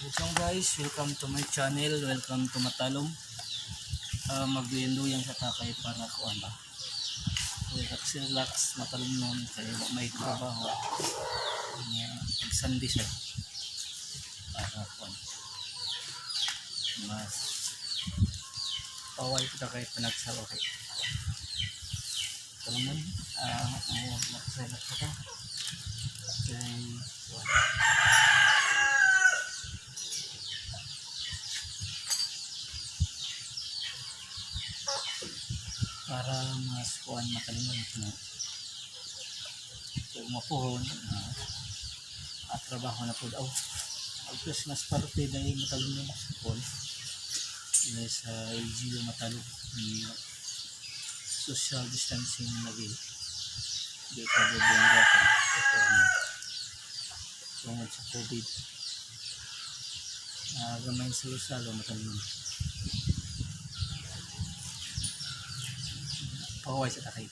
So guys, welcome to my channel, welcome to Matalom. Magduyan sa takay para kuan ba. Relax, matalom nun kaya may trabaho. Nagsandi siya para kuan. Mas paway kita kahit panagsawa kay. Talaman, nagsalax ka. Okay, kuan. Para mas kuan makalimon na kung mapuhon at trabaho na po daw agtos mas parte na yung matalon na sa kuan sa LGU matalon social distancing lagi di ka bubongga ito tungod sa COVID gamay sa lusalo matalon paway sa takay.